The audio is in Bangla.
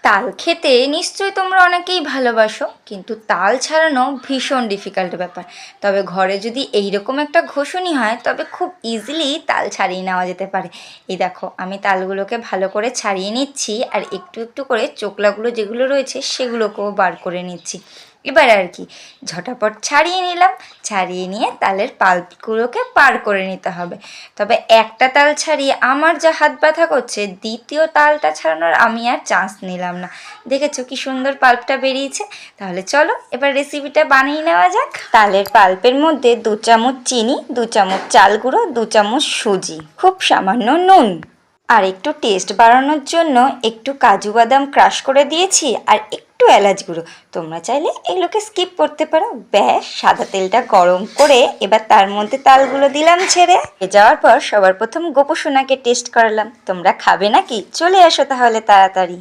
তাল খেতে নিশ্চয়ই তোমরা অনেকেই ভালোবাসো, কিন্তু তাল ছাড়ানো ভীষণ ডিফিকাল্ট ব্যাপার। তবে ঘরে যদি এইরকম একটা ঘষুনি হয় তবে খুব ইজিলি তাল ছাড়িয়ে নেওয়া যেতে পারে। এই দেখো, আমি তালগুলোকে ভালো করে ছাড়িয়ে নিচ্ছি আর একটু একটু করে চোকলাগুলো যেগুলো রয়েছে সেগুলোকেও বার করে নিচ্ছি। এবার আর কি, ঝটাপট ছাড়িয়ে নিলাম। ছাড়িয়ে নিয়ে তালের পাল্পগুলোকে পার করে নিতে হবে। তবে একটা তাল ছাড়িয়ে আমার যা হাত ব্যথা করছে, দ্বিতীয় তালটা ছাড়ানোর আমি আর চান্স নিলাম না। দেখেছো কি সুন্দর পাল্পটা বেরিয়েছে? তাহলে চলো এবার রেসিপিটা বানিয়ে নেওয়া যাক। তালের পাল্পের মধ্যে 2 চামচ চিনি, 2 চামচ চাল গুঁড়ো, 2 চামচ সুজি, খুব সামান্য নুন, আর একটু টেস্ট বাড়ানোর জন্য একটু কাজু বাদাম ক্রাশ করে দিয়েছি, আর একটু এলাচ গুঁড়ো। তোমরা চাইলে এগুলোকে স্কিপ করতে পারো। ব্যাস, সাদা তেলটা গরম করে এবার তার মধ্যে তালগুলো দিলাম ছেড়ে। যাওয়ার পর সবার প্রথম গোপু সোনাকে টেস্ট করালাম। তোমরা খাবে নাকি? চলে আসো তাহলে তাড়াতাড়ি।